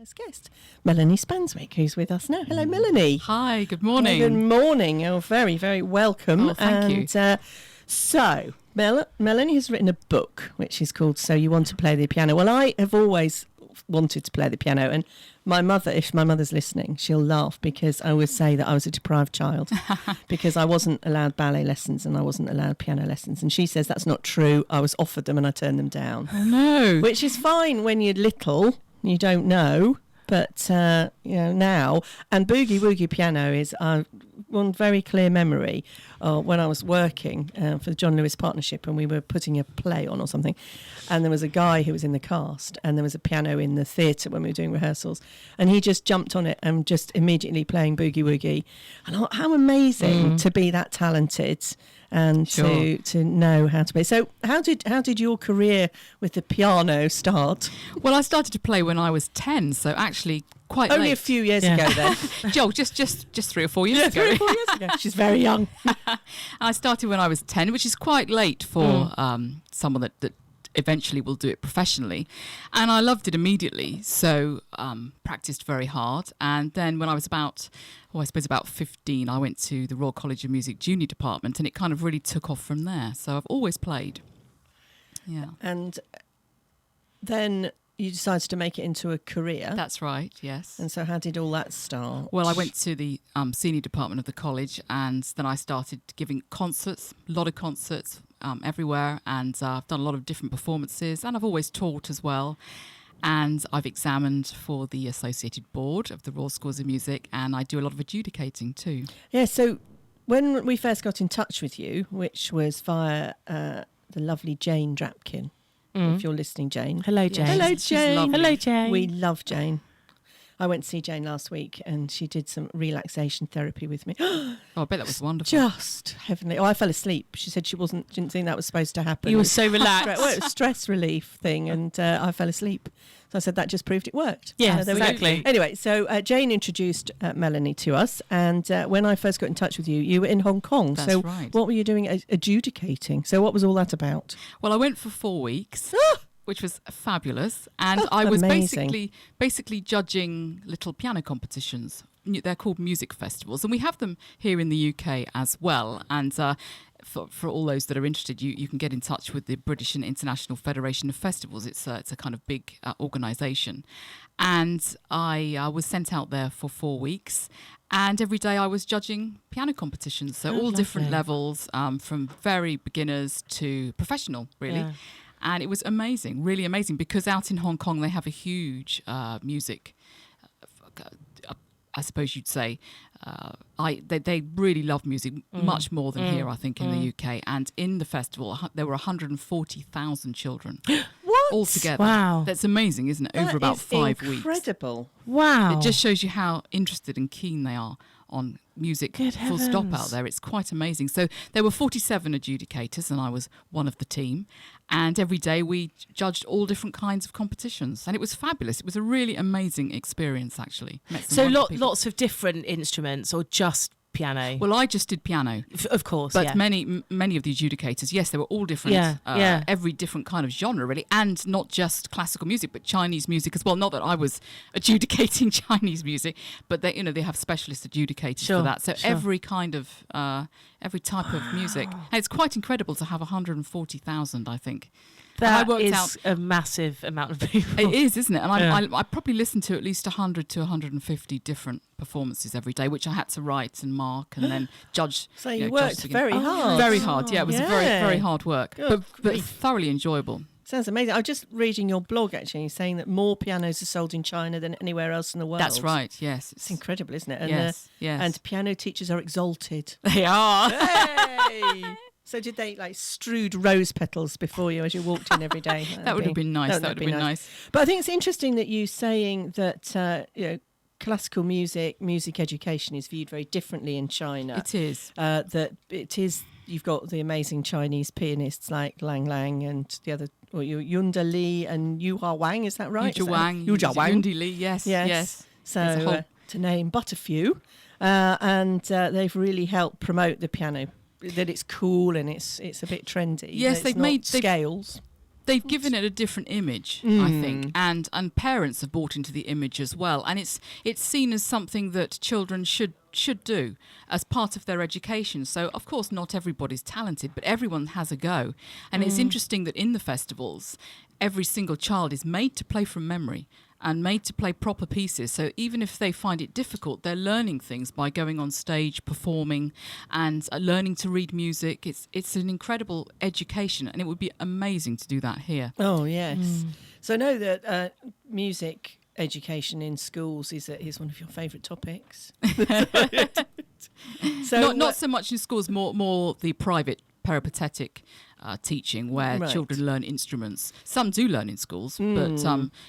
as guest, Melanie Spanswick, who's with us now. Hello, Melanie. Hi, good morning. Good morning. You're very, very welcome. Oh, thank you. So, Melanie has written a book, which is called So You Want to Play the Piano. Well, I have always wanted to play the piano, and my mother, if my mother's listening, she'll laugh because I always say that I was a deprived child because I wasn't allowed ballet lessons and I wasn't allowed piano lessons, and she says that's not true. I was offered them and I turned them down. Oh no. Which is fine when you're little, you don't know, but now, and Boogie Woogie Piano is one very clear memory when I was working for the John Lewis Partnership, and we were putting a play on or something, and there was a guy who was in the cast, and there was a piano in the theatre when we were doing rehearsals, and he just jumped on it and just immediately playing Boogie Woogie. And I thought, how amazing to be that talented and to know how to play. So how did your career with the piano start? Well, I started to play when I was 10, so actually quite only late. A few years ago then. Joel, just 3 or 4 years ago. 3 or 4 years ago. She's very young. I started when I was 10, which is quite late for someone that eventually will do it professionally, and I loved it immediately, so practiced very hard. And then when I was about 15, I went to the Royal College of Music junior department, and it kind of really took off from there. So I've always played. Yeah. And then you decided to make it into a career. That's right, yes. And so how did all that start? Well, I went to the senior department of the college, and then I started giving concerts, a lot of concerts everywhere, and I've done a lot of different performances, and I've always taught as well. And I've examined for the Associated Board of the Royal Schools of Music, and I do a lot of adjudicating too. Yeah, so when we first got in touch with you, which was via the lovely Jane Drapkin, if you're listening, Jane. Hello, Jane. Hello, Jane. Hello, Jane. We love Jane. I went to see Jane last week and she did some relaxation therapy with me. Oh, I bet that was wonderful. Just heavenly. Oh, I fell asleep. She said she didn't think that was supposed to happen. You were so relaxed. Well, it was a stress relief thing, and I fell asleep. So I said that just proved it worked. Yes, there we exactly. go. Anyway, so Jane introduced Melanie to us, and when I first got in touch with you, you were in Hong Kong. That's so right. What were you doing adjudicating? So what was all that about? Well, I went for 4 weeks. Which was fabulous, and I was basically judging little piano competitions. They're called music festivals, and we have them here in the UK as well. And for all those that are interested, you can get in touch with the British and International Federation of Festivals. It's a kind of big organisation, and I was sent out there for 4 weeks. And every day I was judging piano competitions, so all different levels, from very beginners to professional, really. Yeah. And it was amazing, really amazing, because out in Hong Kong they have a huge music, I suppose you'd say. They really love music, much more than here, I think, in the UK. And in the festival, there were 140,000 children. What? Altogether. Wow. That's amazing, isn't it? Over about 5 weeks. Incredible. Wow. It just shows you how interested and keen they are on music, full stop out there. It's quite amazing. So there were 47 adjudicators, and I was one of the team. And every day we judged all different kinds of competitions. And it was fabulous. It was a really amazing experience, actually. So lots of different instruments, or just piano? Well, I just did piano. Of course, but many of the adjudicators, yes, they were all different. Every different kind of genre, really. And not just classical music, but Chinese music as well. Not that I was adjudicating Chinese music, but they have specialist adjudicators for that. So every kind of, every type of music. And it's quite incredible to have 140,000, I think. That is a massive amount of people. It is, isn't it? And I probably listened to at least 100 to 150 different performances every day, which I had to write and mark and then judge. So you worked very hard. Very hard, yeah. It was very, very hard work, but thoroughly enjoyable. Sounds amazing. I was just reading your blog, actually, saying that more pianos are sold in China than anywhere else in the world. That's right, yes. It's incredible, isn't it? And, yes. And piano teachers are exalted. They are. Hey! So did they strewed rose petals before you as you walked in every day? That would have been nice. That would have been nice. But I think it's interesting that you saying that classical music education is viewed very differently in China. It is. You've got the amazing Chinese pianists like Lang Lang and the other, Yunda Li and Yu Hua Wang. Is that right? Yu Wang. Yundi Li. Yes. So to name but a few, and they've really helped promote the piano. That it's cool and it's a bit trendy. Yes, they've made scales. they've given it a different image, I think, and parents have bought into the image as well, and it's seen as something that children should do as part of their education. So of course not everybody's talented, but everyone has a go, and it's interesting that in the festivals every single child is made to play from memory and made to play proper pieces. So even if they find it difficult, they're learning things by going on stage, performing, and learning to read music. It's an incredible education, and it would be amazing to do that here. Oh, yes. So I know that music education in schools is one of your favourite topics. So not so much in schools, more the private peripatetic teaching where children learn instruments. Some do learn in schools, but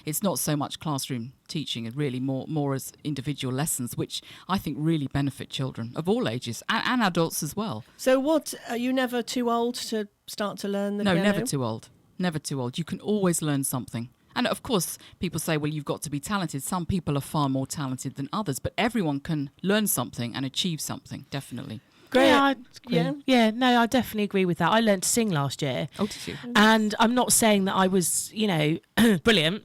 it's not so much classroom teaching, and really more as individual lessons, which I think really benefit children of all ages and adults as well. So what, are you never too old to start to learn the piano? No, never too old. Never too old. You can always learn something. And of course, people say, well, you've got to be talented. Some people are far more talented than others, but everyone can learn something and achieve something, definitely. Great. No, I definitely agree with that. I learned to sing last year. Oh, did you? And I'm not saying that I was, brilliant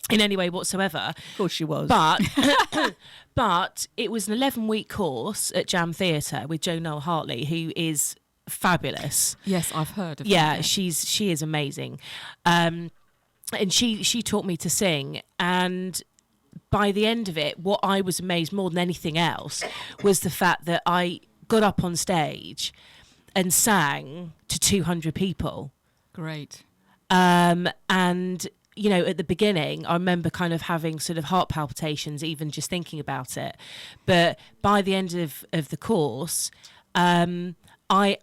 in any way whatsoever. Of course she was. But but it was an 11-week course at Jam Theatre with Jo Noel Hartley, who is fabulous. Yes, I've heard of her. Yeah, she is amazing. And she taught me to sing, and by the end of it, what I was amazed more than anything else was the fact that I got up on stage and sang to 200 people. Great. And, at the beginning, I remember kind of having sort of heart palpitations, even just thinking about it. But by the end of the course, I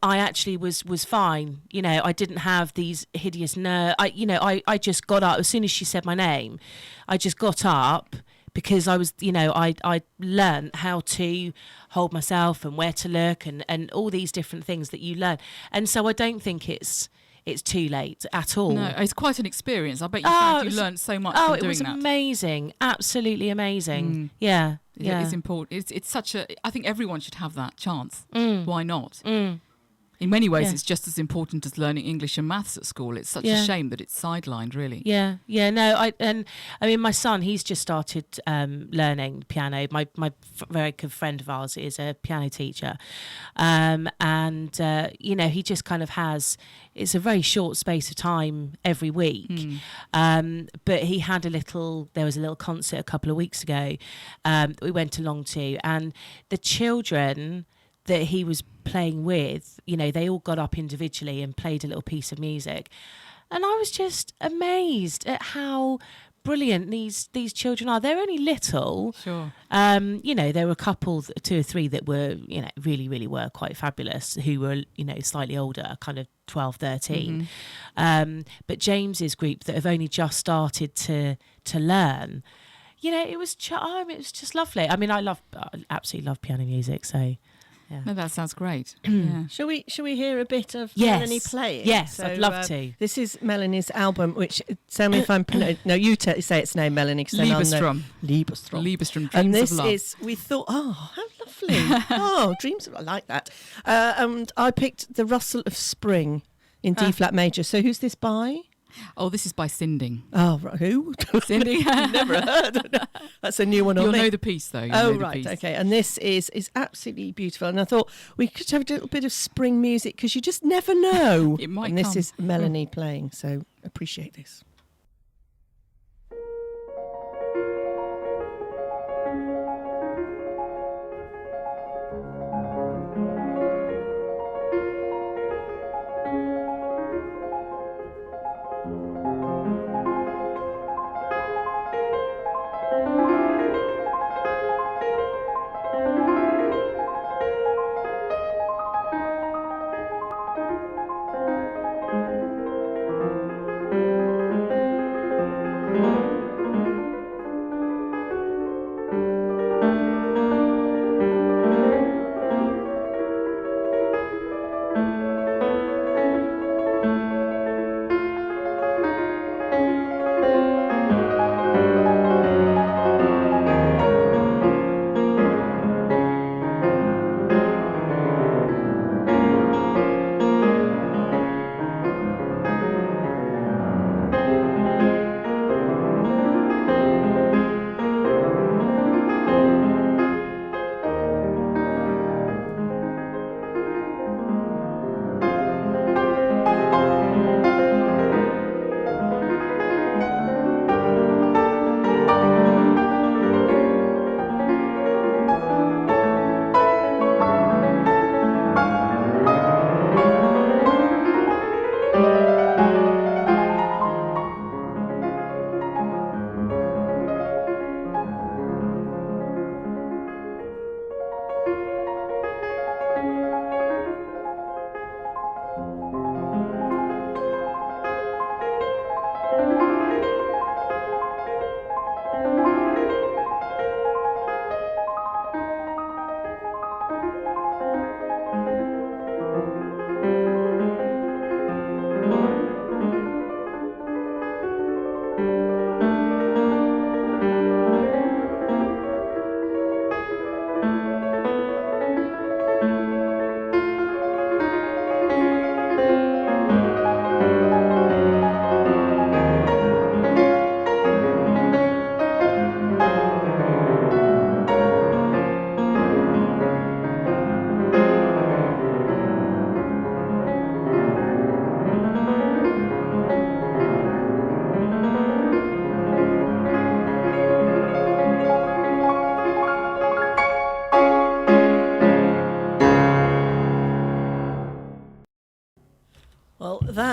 actually was fine. I didn't have these hideous nerves. I just got up. As soon as she said my name, I just got up, because I was, I learned how to hold myself and where to look and all these different things that you learn. And so I don't think it's too late at all. No, it's quite an experience. I bet you found you learned so much from doing that. Oh, it was amazing. Absolutely amazing. Yeah. It's important. It's such a... I think everyone should have that chance. Why not? In many ways, it's just as important as learning English and maths at school. It's such a shame that it's sidelined, really. Yeah. No, my son, he's just started learning piano. My very good friend of ours is a piano teacher, he just kind of has. It's a very short space of time every week, but he had there was a little concert a couple of weeks ago that we went along to, and the children that he was playing with, they all got up individually and played a little piece of music, and I was just amazed at how brilliant these children are. They're only little, sure. There were a couple, 2 or 3 that were, really, really were quite fabulous, who were, slightly older, kind of 12, 13. But James's group that have only just started to learn, it was just lovely. I mean, I absolutely love piano music, so. Yeah. No, that sounds great. Yeah. Shall we hear a bit of Melanie playing? Yes, I'd love to. This is Melanie's album, which, tell me if I'm... no, you say its name, Melanie. Liebestrom. Liebestrom, Dreams and this of Love. is, we thought, how lovely. Dreams of... I like that. And I picked The Rustle of Spring in D-flat major. So who's this by? Oh, this is by Sinding. Oh, right. Who? Sinding. Never heard. That's a new one on me. You'll know the piece, though. Right. Okay. And this is absolutely beautiful. And I thought we could have a little bit of spring music, because you just never know. It might And come. this is Melanie playing. So appreciate this.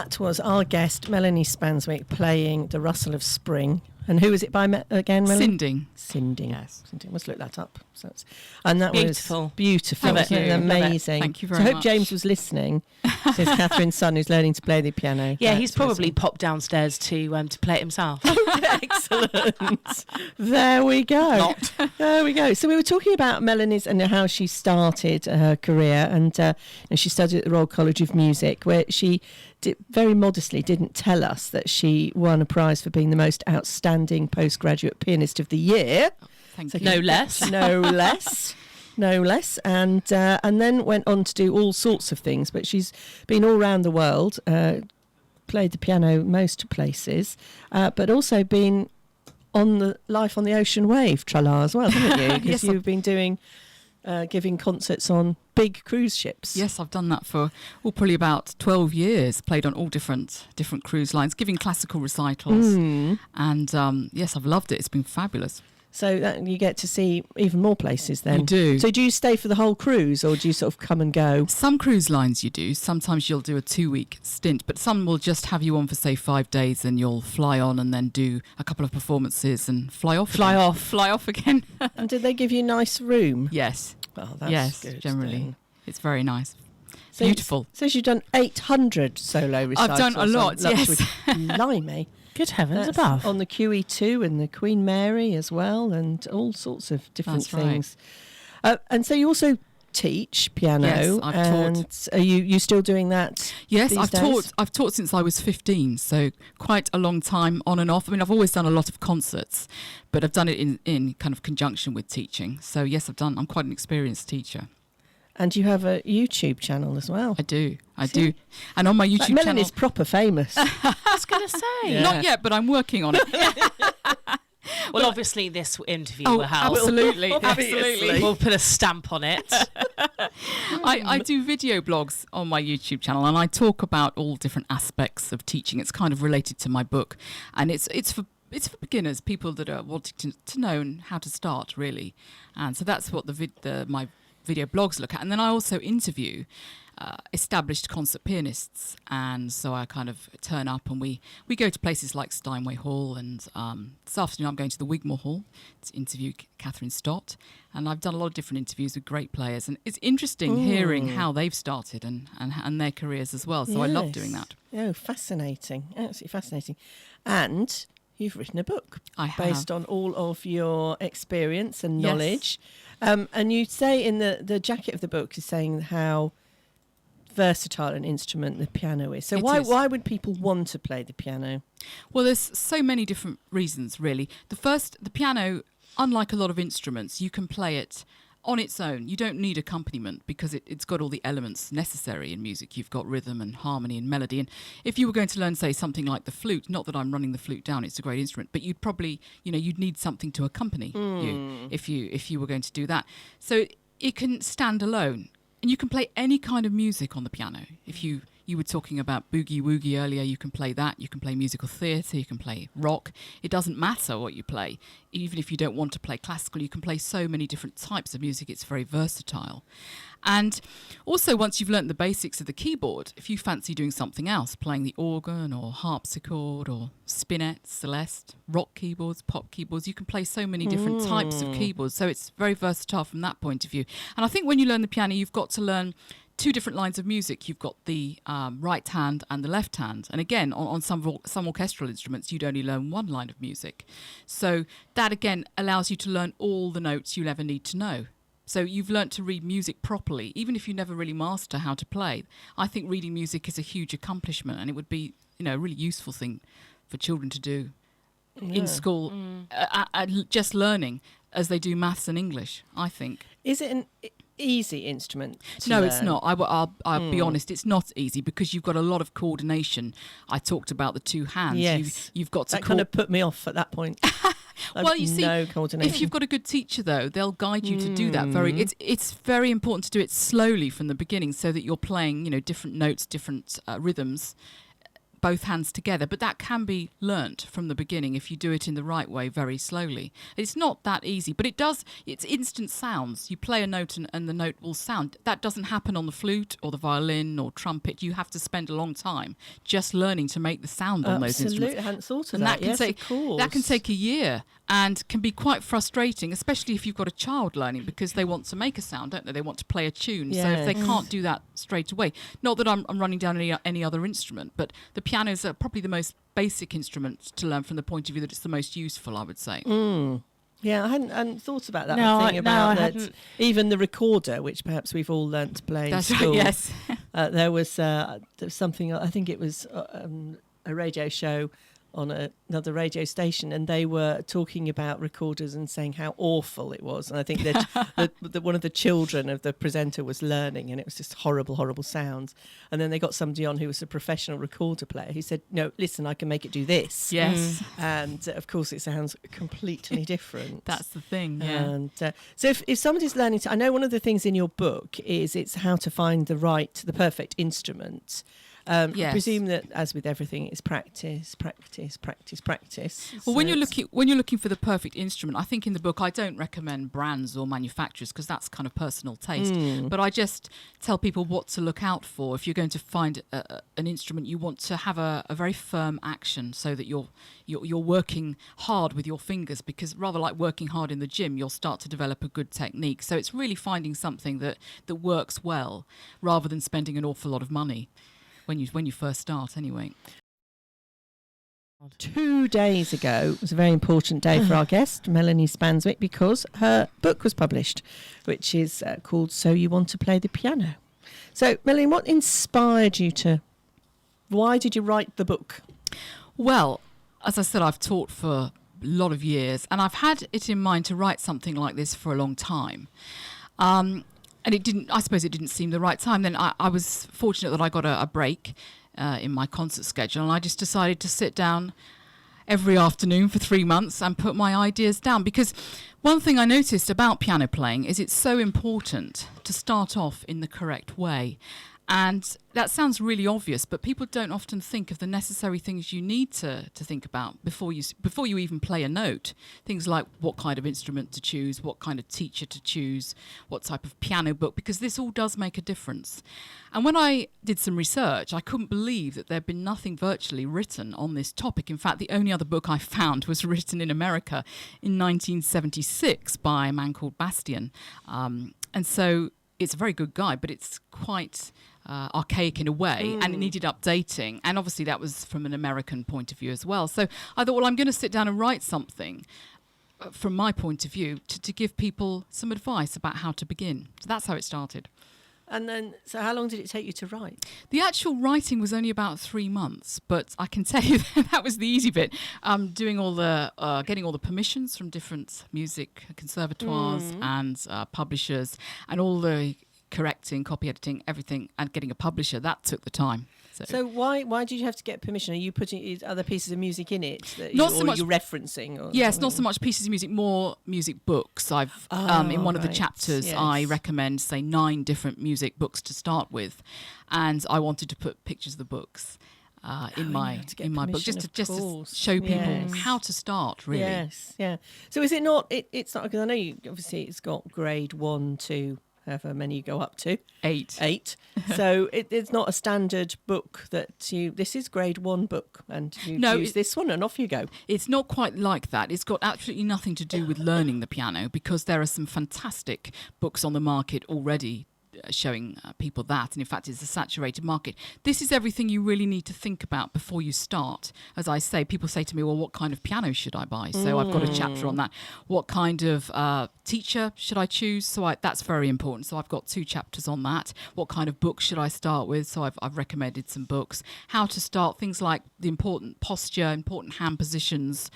that was our guest, Melanie Spanswick, playing The Rustle of Spring. And who was it by again, Melanie? Sinding. Yes. Sinding. Let's look that up. And that Beautiful. was beautiful. Thank Wasn't you. it? Amazing. Thank you So very I hope much. James was listening. Says Catherine's son who's learning to play the piano. Yeah, That's he's probably awesome. popped downstairs to play it himself. Excellent. There we go. There we go. So we were talking about Melanie's and how she started her career, and she studied at the Royal College of Music, where she very modestly didn't tell us that she won a prize for being the most outstanding postgraduate pianist of the year. Thank So you. No less. No less. No less, and then went on to do all sorts of things. But she's been all around the world, played the piano most places, but also been on the Life on the Ocean Wave tra-la as well, haven't you? Because Yes, you've been doing giving concerts on big cruise ships. Yes, I've done that for probably about 12 years. Played on all different cruise lines, giving classical recitals, and yes, I've loved it. It's been fabulous. So that you get to see even more places then. You do. So do you stay for the whole cruise, or do you sort of come and go? Some cruise lines you do. Sometimes you'll do a 2-week stint, but some will just have you on for, say, 5 days, and you'll fly on and then do a couple of performances and fly off again. And did they give you a nice room? Yes. Well, that's Yes, good. generally. then. It's very nice. So Beautiful. Says you've done 800 solo recitals. I've done a lot, on yes. Luxury. Blimey. Good heavens That's above. on the QE2 and the Queen Mary as well, and all sorts of different That's right. things. And so you also teach piano. Yes, I've and taught. Are you still doing that? Yes, these I've days? taught since I was 15, so quite a long time on and off. I mean, I've always done a lot of concerts, but I've done it in kind of conjunction with teaching. So yes, I'm quite an experienced teacher. And you have a YouTube channel as well. I do. See? And on my YouTube channel, Melanie's proper famous. I was going to say. Yeah. not yet, but I'm working on it. Well, obviously this interview Oh, will help. absolutely, Obviously. absolutely. We'll put a stamp on it. I do video blogs on my YouTube channel, and I talk about all different aspects of teaching. It's kind of related to my book, and it's for beginners, people that are wanting to know and how to start, really. And so that's what my video blogs look at. And then I also interview established concert pianists, and so I kind of turn up and we go to places like Steinway Hall, and this afternoon I'm going to the Wigmore Hall to interview Catherine Stott, and I've done a lot of different interviews with great players, and it's interesting hearing how they've started and their careers as well, so I love doing that. Oh, fascinating. Absolutely fascinating. And you've written a book I have. based on all of your experience and Yes. knowledge. And you say in the jacket of the book, you're saying how versatile an instrument the piano is. So It why is. why would people want to play the piano? Well, there's so many different reasons, really. The piano, unlike a lot of instruments, you can play it on its own. You don't need accompaniment because it's got all the elements necessary in music. You've got rhythm and harmony and melody. And if you were going to learn, say, something like the flute, not that I'm running the flute down, it's a great instrument, but you'd probably, you'd need something to accompany you if you were going to do that. So it can stand alone. And you can play any kind of music on the piano. If you were talking about boogie woogie earlier, you can play that. You can play musical theatre, you can play rock. It doesn't matter what you play. Even if you don't want to play classical, you can play so many different types of music. It's very versatile. And also, once you've learnt the basics of the keyboard, if you fancy doing something else, playing the organ or harpsichord or spinet, celeste, rock keyboards, pop keyboards, you can play so many different types of keyboards. So it's very versatile from that point of view. And I think when you learn the piano, you've got to learn 2 different lines of music. You've got the right hand and the left hand. And again, on some orchestral instruments, you'd only learn 1 line of music. So that, again, allows you to learn all the notes you'll ever need to know. So you've learnt to read music properly, even if you never really master how to play. I think reading music is a huge accomplishment, and it would be, a really useful thing for children to do in school, just learning as they do maths and English, I think. Is it an easy instrument to No, learn? it's not. I'll be honest, it's not easy because you've got a lot of coordination. I talked about the 2 hands. Yes. You've got to That kind of put me off at that point. Well, you see, no coordination. if you've got a good teacher, though, they'll guide you to do that. It's very important to do it slowly from the beginning, so that you're playing, different notes, different rhythms, both hands together, but that can be learnt from the beginning if you do it in the right way, very slowly. It's not that easy, but it's instant sounds. You play a note and the note will sound. That doesn't happen on the flute or the violin or trumpet. You have to spend a long time just learning to make the sound on those instruments. Absolutely, I hadn't thought of that. Yes, of course. That can take a year and can be quite frustrating, especially if you've got a child learning, because they want to make a sound, don't they? They want to play a tune. Yes. So if they can't do that straight away, not that I'm running down any other instrument, but the piano is probably the most basic instrument to learn from the point of view that it's the most useful, I would say. Yeah, I hadn't thought about that. Even the recorder, which perhaps we've all learnt to play in school. Right, yes. There was something, I think it was a radio show on another radio station, and they were talking about recorders and saying how awful it was. And I think that one of the children of the presenter was learning, and it was just horrible sounds. And then they got somebody on who was a professional recorder player. He said, "No, listen, I can make it do this." Yes. And of course, it sounds completely different. That's the thing. Yeah. And so if somebody's learning I know one of the things in your book is it's how to find the perfect instrument. Yes. I presume that, as with everything, it's practice. Well, when you're looking for the perfect instrument, I think in the book I don't recommend brands or manufacturers because that's kind of personal taste. But I just tell people what to look out for. If you're going to find an instrument, you want to have a very firm action so that you're working hard with your fingers, because rather like working hard in the gym, you'll start to develop a good technique. So it's really finding something that works well rather than spending an awful lot of money. When you first start, anyway. 2 days ago was a very important day for our guest, Melanie Spanswick, because her book was published, which is called So You Want to Play the Piano. So, Melanie, what inspired you why did you write the book? Well, as I said, I've taught for a lot of years, and I've had it in mind to write something like this for a long time. And I suppose it didn't seem the right time. Then I was fortunate that I got a break in my concert schedule, and I just decided to sit down every afternoon for 3 months and put my ideas down. Because one thing I noticed about piano playing is it's so important to start off in the correct way. And that sounds really obvious, but people don't often think of the necessary things you need to think about before you even play a note. Things like what kind of instrument to choose, what kind of teacher to choose, what type of piano book, because this all does make a difference. And when I did some research, I couldn't believe that there'd been nothing virtually written on this topic. In fact, the only other book I found was written in America in 1976 by a man called Bastian. And so it's a very good guide, but it's quite archaic in a way, and it needed updating. And obviously that was from an American point of view as well. So I thought, well, I'm going to sit down and write something from my point of view to give people some advice about how to begin. So that's how it started. And then, so how long did it take you to write? The actual writing was only about 3 months, but I can tell you that was the easy bit. Doing all the, getting all the permissions from different music conservatoires and publishers, and all the correcting, copy editing, everything, and getting a publisher, that took the time. So why did you have to get permission? Are you putting other pieces of music in it that you're referencing? Yes, not so much pieces of music, more music books. I've in one of the chapters, I recommend, say, 9 different music books to start with, and I wanted to put pictures of the books in my book, just to show people how to start, really. Yes, yeah. So is it not? It's not, because I know obviously it's got grade 1 to however many you go up to. 8. So it's not a standard book that this is grade 1 book and you use this one and off you go. It's not quite like that. It's got absolutely nothing to do with learning the piano, because there are some fantastic books on the market already showing people that, and in fact it's a saturated market. This is everything you really need to think about before you start. As I say, people say to me, well, what kind of piano should I buy? So I've got a chapter on that. What kind of teacher should I choose? So that's very important. So I've got 2 chapters on that. What kind of book should I start with? So I've recommended some books. How to start, things like the important posture, important hand positions,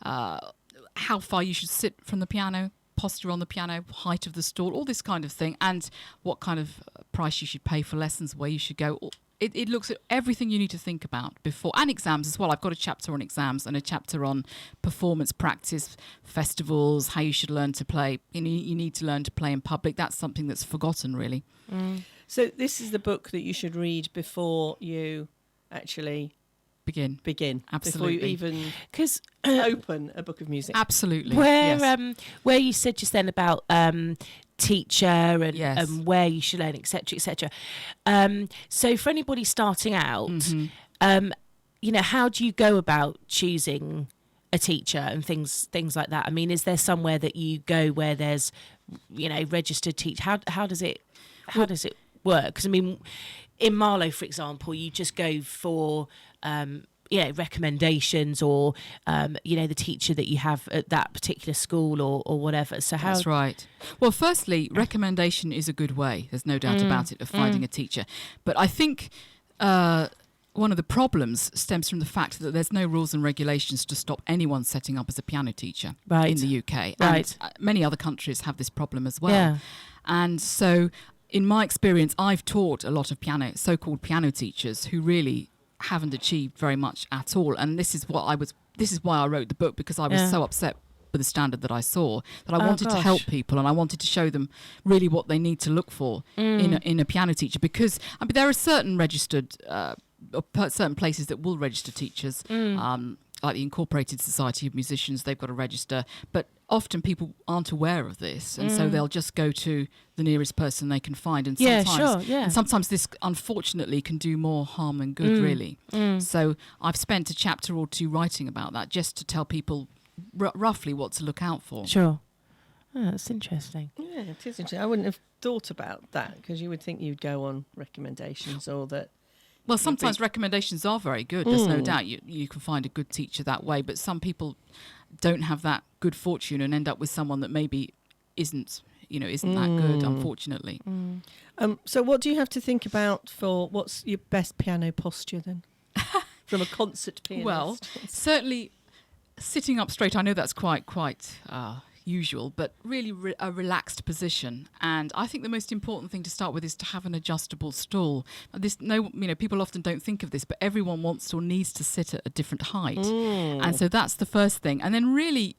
how far you should sit from the piano, posture on the piano, height of the stool, all this kind of thing, and what kind of price you should pay for lessons, where you should go. It looks at everything you need to think about before, and exams as well. I've got a chapter on exams and a chapter on performance practice, festivals, how you should learn to play. You need to learn to play in public. That's something that's forgotten, really. So this is the book that you should read before you actually begin. Absolutely. Before you even because open a book of music. Absolutely. Where you said just then about teacher and Yes. where you should learn, etc., etc. So for anybody starting out, you know, how do you go about choosing a teacher and things like that? I mean, is there somewhere that you go where there's, you know, registered teacher? How does it work? Because I mean, in Marlow, for example, you just go for recommendations or you know, the teacher that you have at that particular school or whatever. So how? That's right. Well, firstly, recommendation is a good way. There's no doubt about it, of finding a teacher. But I think one of the problems stems from the fact that there's no rules and regulations to stop anyone setting up as a piano teacher in the UK. Right. And many other countries have this problem as well. Yeah. And so, in my experience, I've taught a lot of so-called piano teachers who really haven't achieved very much at all. And this is why I wrote the book, because I was so upset with the standard that I saw, that I wanted to help people, and I wanted to show them really what they need to look for in a piano teacher. Because I mean, there are certain registered certain places that will register teachers, like the Incorporated Society of Musicians. They've got to register, but often people aren't aware of this, and so they'll just go to the nearest person they can find. And and sometimes this, unfortunately, can do more harm than good, really. So I've spent a chapter or two writing about that, just to tell people roughly what to look out for. Sure. Oh, that's interesting. Yeah, it is interesting. I wouldn't have thought about that, because you would think you'd go on recommendations, or that. Well, sometimes recommendations are very good. There's no doubt you can find a good teacher that way. But some people don't have that good fortune and end up with someone that maybe isn't that good, unfortunately. So what do you have to think about for what's your best piano posture then? From a concert pianist? Well, certainly sitting up straight. I know that's quite usual, but really a relaxed position. And I think the most important thing to start with is to have an adjustable stool. People often don't think of this, but everyone wants or needs to sit at a different height. And so that's the first thing. And then really,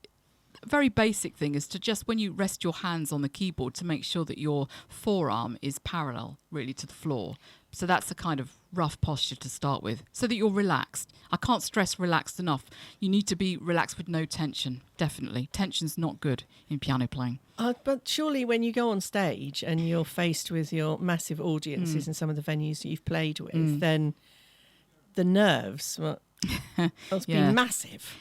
a very basic thing is to just, when you rest your hands on the keyboard, to make sure that your forearm is parallel really to the floor. So that's a kind of rough posture to start with, so that you're relaxed. I can't stress relaxed enough. You need to be relaxed with no tension, definitely. Tension's not good in piano playing. But surely when you go on stage and you're faced with your massive audiences in some of the venues that you've played with, then the nerves must be massive.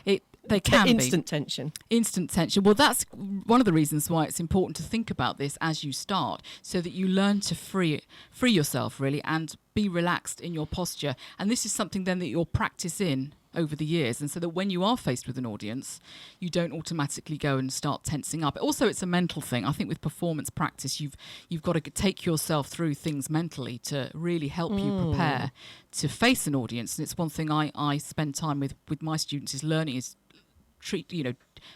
They can instant be. tension. Instant tension. Well, that's one of the reasons why it's important to think about this as you start, so that you learn to free yourself, really, and be relaxed in your posture. And this is something then that you'll practice in over the years, and so that when you are faced with an audience, you don't automatically go and start tensing up. Also, it's a mental thing. I think with performance practice, you've got to take yourself through things mentally to really help you prepare to face an audience. And it's one thing I spend time with my students is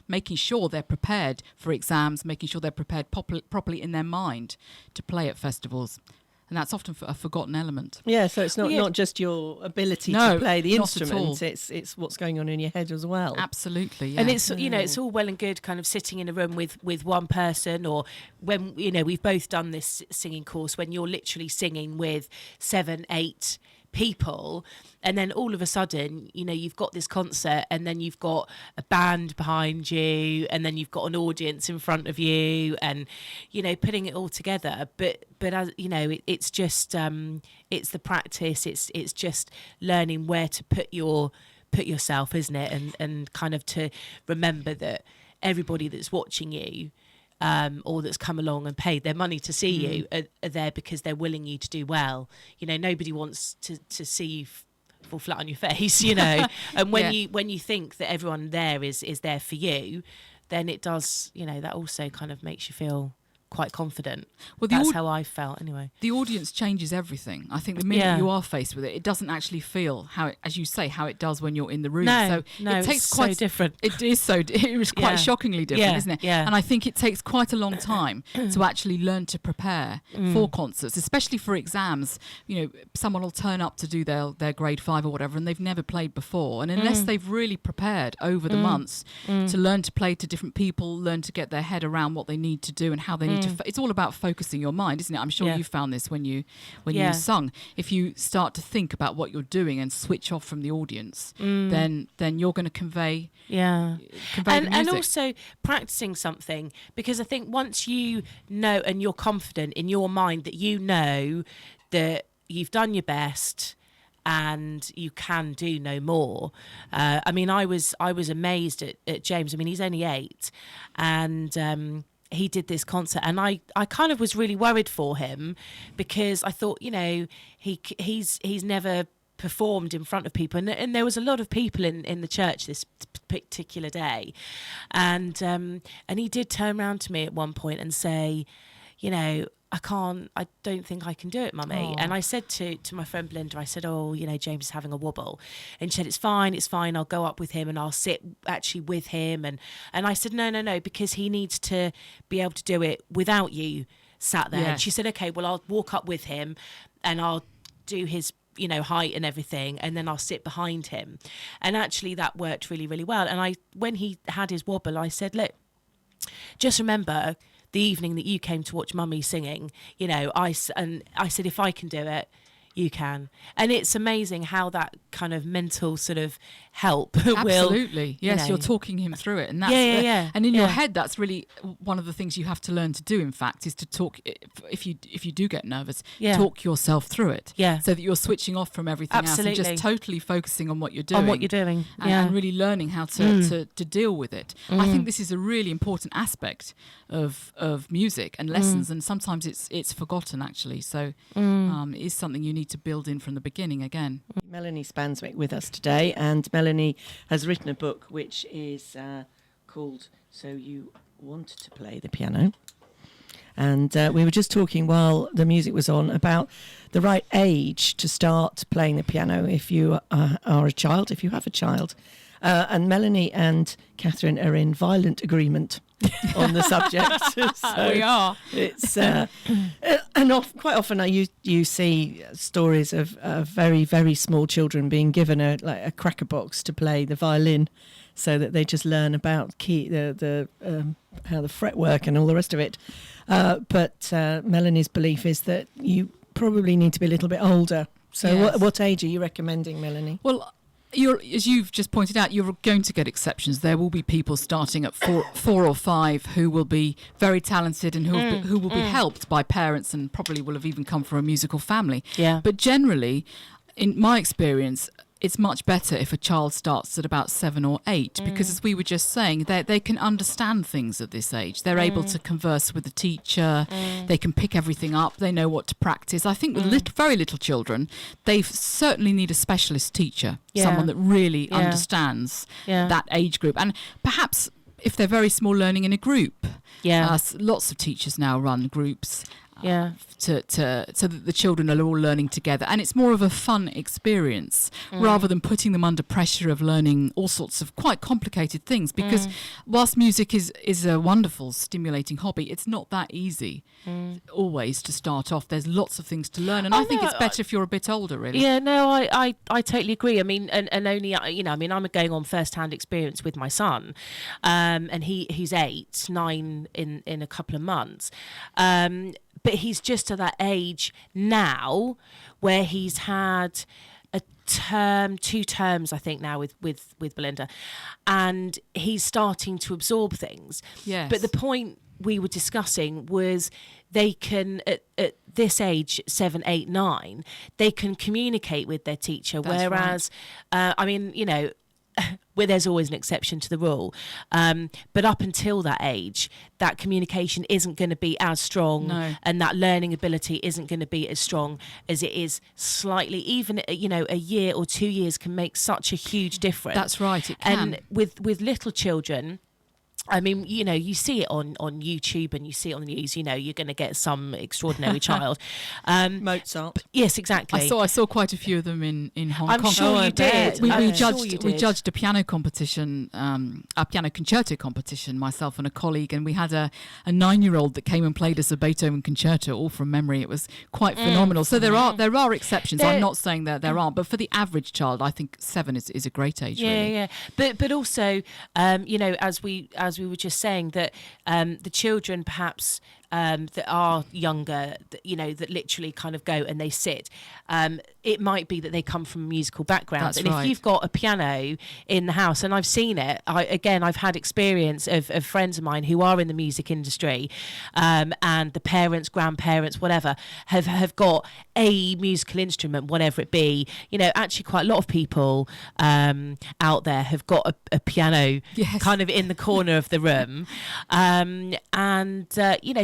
making sure they're prepared for exams, making sure they're prepared properly in their mind to play at festivals. And that's often a forgotten element. Yeah, so it's not just your ability to play the instrument, it's what's going on in your head as well. Absolutely, yeah. And it's it's all well and good kind of sitting in a room with one person, or when we've both done this singing course, when you're literally singing with 7, 8 people, and then all of a sudden you've got this concert, and then you've got a band behind you, and then you've got an audience in front of you, and putting it all together. But as it's just it's the practice, it's just learning where to put yourself, isn't it, and kind of to remember that everybody that's watching you or that's come along and paid their money to see you are there because they're willing you to do well. Nobody wants to see you fall flat on your face, and when you think that everyone there is there for you, then it does, that also kind of makes you feel quite confident. Well, that's how I felt anyway. The audience changes everything. I think the minute you are faced with it, it doesn't actually feel how it, as you say, how it does when you're in the room. No, it takes it's quite so different. It is quite shockingly different, isn't it? Yeah. And I think it takes quite a long time to actually learn to prepare for concerts, especially for exams. Someone will turn up to do their grade 5 or whatever, and they've never played before. And unless they've really prepared over the months to learn to play to different people, learn to get their head around what they need to do and how they need it's all about focusing your mind, isn't it? I'm sure you found this when you sung. If you start to think about what you're doing and switch off from the audience, then you're going to convey the music. And also practicing something, because I think once you know and you're confident in your mind that you know that you've done your best and you can do no more. I mean, I was amazed at James. I mean, he's only 8, and he did this concert, and I kind of was really worried for him, because I thought, you know, he's never performed in front of people, and there was a lot of people in the church this particular day, and he did turn around to me at one point and say, you know, I don't think I can do it, Mummy. Aww. And I said to my friend Belinda, I said, oh, you know, James is having a wobble. And she said, it's fine, I'll go up with him and I'll sit actually with him. And I said, no, because he needs to be able to do it without you sat there. Yes. And she said, okay, well, I'll walk up with him and I'll do his, you know, height and everything, and then I'll sit behind him. And actually that worked really, really well. And when he had his wobble, I said, look, just remember the evening that you came to watch Mummy singing, you know, I said, if I can do it, you can. And it's amazing how that kind of mental sort of help Absolutely. will, yes, you know, you're talking him through it. And that's and in your head, that's really one of the things you have to learn to do, in fact, is to talk, if you do get nervous, talk yourself through it. Yeah. So that you're switching off from everything else and just totally focusing on what you're doing. And really learning how to deal with it. I think this is a really important aspect of music and lessons, and sometimes it's forgotten, actually. So it is something you need to build in from the beginning again. Melanie Spanswick with us today, and Melanie has written a book which is called So You Wanted to Play the Piano. And we were just talking while the music was on about the right age to start playing the piano if you are a child, if you have a child. And Melanie and Catherine are in violent agreement on the subject. So we are. It's and quite often you see stories of very, very small children being given a cracker box to play the violin, so that they just learn about the how the fretwork and all the rest of it. But Melanie's belief is that you probably need to be a little bit older. So Yes. what age are you recommending, Melanie? Well, as you've just pointed out, you're going to get exceptions. There will be people starting at 4 or 5 who will be very talented and who will be helped by parents, and probably will have even come from a musical family. Yeah. But generally, in my experience, it's much better if a child starts at about 7 or 8, because as we were just saying, they can understand things at this age. They're able to converse with the teacher. They can pick everything up. They know what to practice. I think with very little children, they certainly need a specialist teacher, someone that really understands that age group. And perhaps if they're very small, learning in a group. Lots of teachers now run groups. So that the children are all learning together, and it's more of a fun experience rather than putting them under pressure of learning all sorts of quite complicated things, because whilst music is a wonderful stimulating hobby, it's not that easy always to start off. There's lots of things to learn, and I think it's better if you're a bit older, really. I totally agree. I mean, and only, you know, I mean, I'm going on first-hand experience with my son, and he's 9 in a couple of months, but he's just at that age now where he's had a term, 2 terms, I think now with Belinda, and he's starting to absorb things. Yes. But the point we were discussing was they can, at this age, 7, 8, 9, they can communicate with their teacher. That's whereas, I mean, you know, where there's always an exception to the rule. But up until that age, that communication isn't going to be as strong, and that learning ability isn't going to be as strong as it is slightly. Even, you know, a year or 2 years can make such a huge difference. That's right, it can. And with little children, I mean, you know, you see it on YouTube and you see it on the news, you know, you're going to get some extraordinary child. Mozart. Yes, exactly. I saw quite a few of them in Hong Kong. I'm sure you did. We judged a piano competition, a piano concerto competition, myself and a colleague, and we had a 9-year-old that came and played us a Beethoven concerto, all from memory. It was quite phenomenal. So there are exceptions. I'm not saying that there aren't, but for the average child, I think 7 is a great age. Yeah. But also, you know, as we were just saying, that the children perhaps that are younger, that literally kind of go and they sit. It might be that they come from a musical background. That's and right. if you've got a piano in the house, and I've seen it, I've had experience of friends of mine who are in the music industry, and the parents, grandparents, whatever, have got a musical instrument, whatever it be. Actually quite a lot of people out there have got a piano kind of in the corner of the room.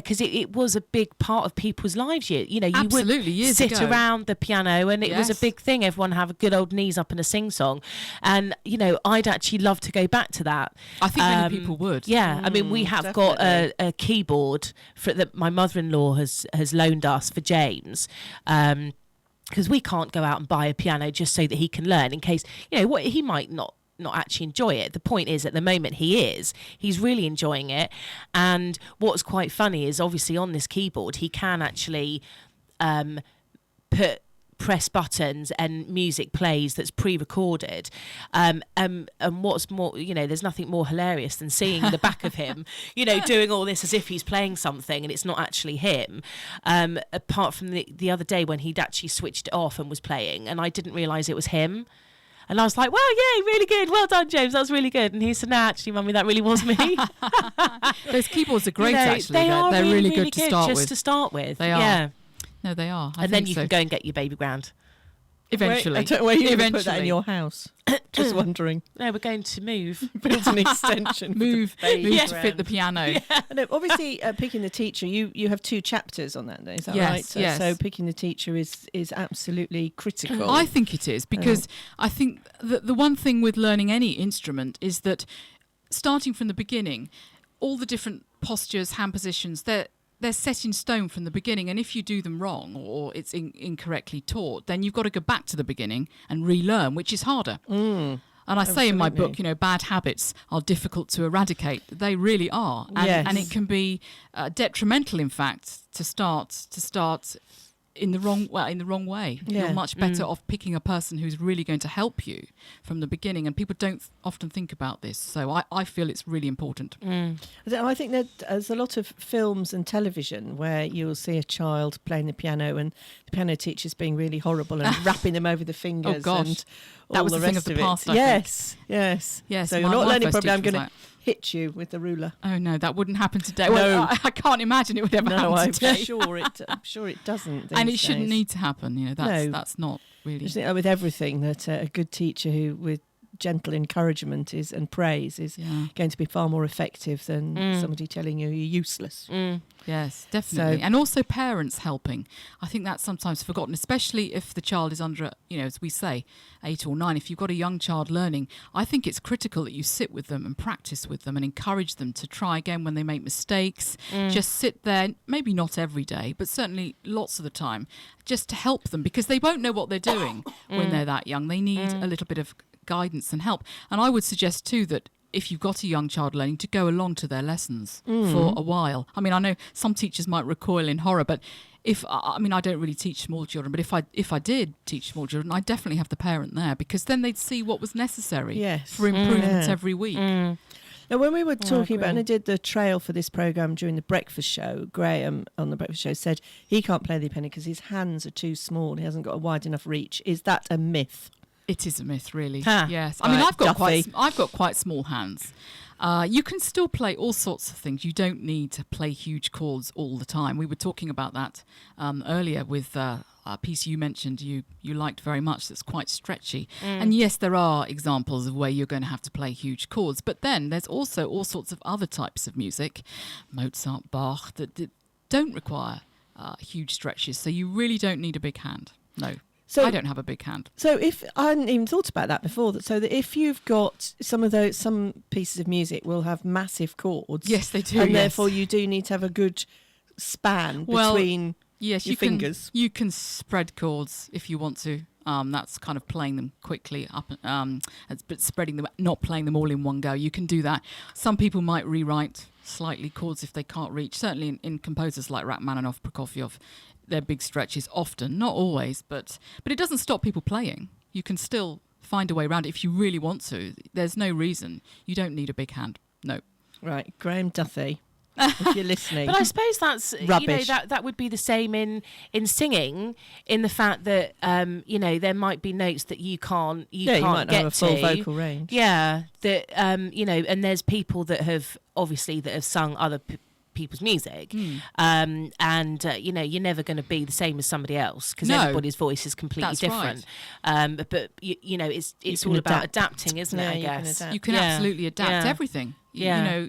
Because it was a big part of people's lives. You Absolutely, would sit ago. around the piano, and it was a big thing. Everyone have a good old knees up and a sing-song. And, I'd actually love to go back to that. I think many people would. Yeah, I mean, we have definitely. got a keyboard that my mother-in-law has loaned us for James. Because we can't go out and buy a piano just so that he can learn, in case, he might not actually enjoy it. The point is, at the moment he's really enjoying it. And what's quite funny is, obviously on this keyboard he can actually press buttons and music plays that's pre-recorded, and what's more, there's nothing more hilarious than seeing the back of him doing all this as if he's playing something and it's not actually him, apart from the other day when he'd actually switched it off and was playing, and I didn't realise it was him. And I was like, wow, yay, really good. Well done, James. That was really good. And he said, no, actually, Mummy, that really was me. Those keyboards are great, actually. They're really good to start with. Just to start with. They are. Yeah. No, they are. And then you can go and get your baby grand. Eventually. Where are you going to put that in your house? Just wondering. No, we're going to move. Build an extension. Move to fit the piano. Yeah. No, obviously, picking the teacher, you have 2 chapters on that, is that Yes, right? So, yes. so picking the teacher is absolutely critical. I think it is, because I think that the one thing with learning any instrument is that starting from the beginning, all the different postures, hand positions, they're set in stone from the beginning, and if you do them wrong or it's incorrectly taught, then you've got to go back to the beginning and relearn, which is harder. And I say in my book, bad habits are difficult to eradicate. They really are, and it can be detrimental, in fact, to start in the wrong way. Yeah. You're much better off picking a person who's really going to help you from the beginning, and people don't often think about this, so I feel it's really important. I think that there's a lot of films and television where you'll see a child playing the piano and the piano teacher's being really horrible and wrapping them over the fingers. Oh gosh, and that all was the the thing rest of the past. It. Yes. Yes. So you're not learning properly. I'm going to hit you with the ruler. Oh no, that wouldn't happen today. No. Well, I can't imagine it would ever happen I'm today. sure it doesn't. And it these shouldn't days. need to happen. That's not really. I just think with everything that a good teacher who with gentle encouragement and praise is going to be far more effective than somebody telling you you're useless. Yes, definitely. So, and also parents helping. I think that's sometimes forgotten, especially if the child is under, as we say, 8 or 9. If you've got a young child learning, I think it's critical that you sit with them and practice with them and encourage them to try again when they make mistakes. Just sit there, maybe not every day, but certainly lots of the time, just to help them, because they won't know what they're doing when they're that young. They need a little bit of guidance and help. And I would suggest too that if you've got a young child learning, to go along to their lessons for a while. I mean, I know some teachers might recoil in horror, but I don't really teach small children, but if I did teach small children, I'd definitely have the parent there, because then they'd see what was necessary for improvements every week. Now, when we were talking about, and I did the trail for this programme during the breakfast show, Graham on the breakfast show said he can't play the piano because his hands are too small. He hasn't got a wide enough reach. Is that a myth? It is a myth, really. Huh. Yes. I mean, Right, I've got quite small hands. You can still play all sorts of things. You don't need to play huge chords all the time. We were talking about that earlier with a piece you mentioned you liked very much that's quite stretchy. And yes, there are examples of where you're going to have to play huge chords. But then there's also all sorts of other types of music, Mozart, Bach, that don't require huge stretches. So you really don't need a big hand. No. So I don't have a big hand. So if I hadn't even thought about that before, so that if you've got some pieces of music will have massive chords. Yes, they do. And therefore you do need to have a good span between your fingers. You can spread chords if you want to. That's kind of playing them quickly up, but spreading them, not playing them all in one go. You can do that. Some people might rewrite slightly chords if they can't reach. Certainly in composers like Rachmaninoff, Prokofiev, they're big stretches often, not always, but it doesn't stop people playing. You can still find a way around it if you really want to. There's no reason. You don't need a big hand. No. Right, Graham Duthie. if you're listening. But I suppose that's Rubbish. that would be the same in singing, in the fact that there might be notes that you can't you might not get have a full to. vocal range. Yeah, that and there's people that have sung other people's music, and you're never going to be the same as somebody else, because everybody's voice is completely different. Right. But it's all about adapting, isn't it? I guess you can absolutely adapt everything. Yeah.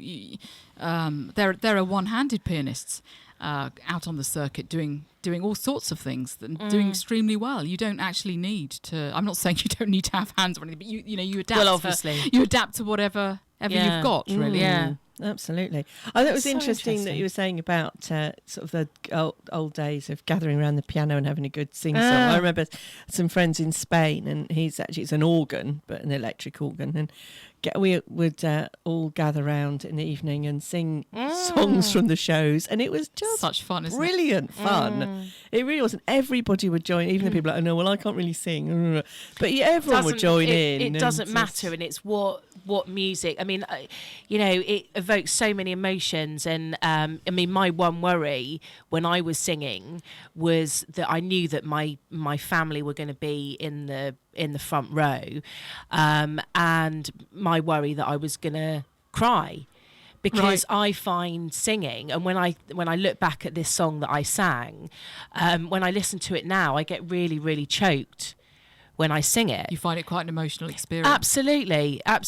There are one-handed pianists out on the circuit doing all sorts of things and doing extremely well. You don't actually need to. I'm not saying you don't need to have hands or anything, but you adapt. Well, obviously, you adapt to whatever you've got, really. Yeah. Absolutely. I thought it was So interesting that you were saying about sort of the old days of gathering around the piano and having a good sing-song. I remember some friends in Spain, and it's an organ, but an electric organ, and we would all gather around in the evening and sing songs from the shows, and it was just such fun, isn't brilliant fun. It really wasn't. Everybody would join, even the people like, oh no, well I can't really sing, but everyone would join in. It doesn't matter, and it's what music. I mean, it evokes so many emotions, and my one worry when I was singing was that I knew that my family were going to be in the front row, and my worry that I was going to cry, because I find singing, and when I look back at this song that I sang, when I listen to it now, I get really, really choked when I sing it. You find it quite an emotional experience. Absolutely. Yeah.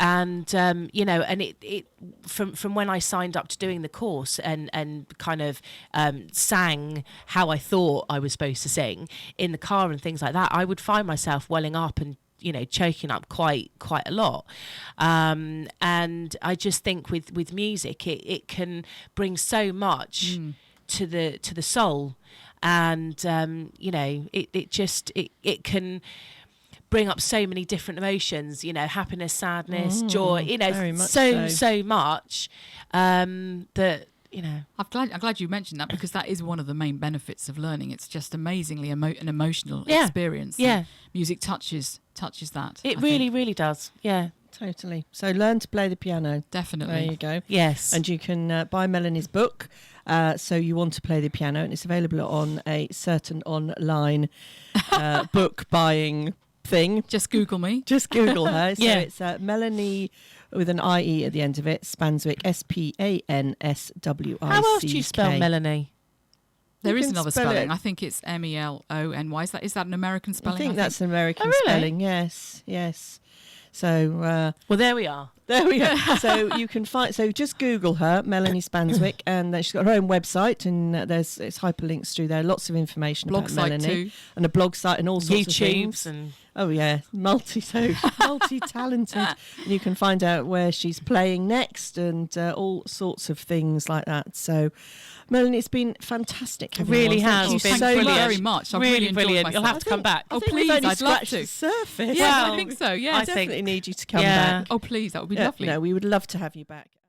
And and it from when I signed up to doing the course and kind of sang how I thought I was supposed to sing in the car and things like that, I would find myself welling up and choking up quite a lot, and I just think with music it can bring so much to the soul, and it can bring up so many different emotions, happiness, sadness, joy, very much so much that. I'm glad you mentioned that, because that is one of the main benefits of learning. It's just amazingly an emotional experience. Yeah, music touches that. It really does. Yeah, totally. So learn to play the piano. Definitely. There you go. Yes. And you can buy Melanie's book, So You Want to Play the Piano, and it's available on a certain online book buying thing. Just Google me. Just Google her. So it's Melanie with an IE at the end of it, Spanswick, Spanswick. How else do you spell Melanie? There is another spelling. I think it's Melony. Is that an American spelling? I think that's an American spelling. Yes. So well, there we are. So you can find. So just Google her, Melanie Spanswick, and then she's got her own website, and it's hyperlinks through there. Lots of information blog about site Melanie, too. and a blog site, and all sorts of things. And multi-talented. And you can find out where she's playing next, and all sorts of things like that. So, Melanie, it's been fantastic. It really has. Thank you so very much. I've really enjoyed brilliant. myself. You'll have to come back. Oh, please, I'd love scratched to. the surface. Yeah, I think so. Yeah, I definitely need you to come back. Oh, please, that would be lovely. No, we would love to have you back.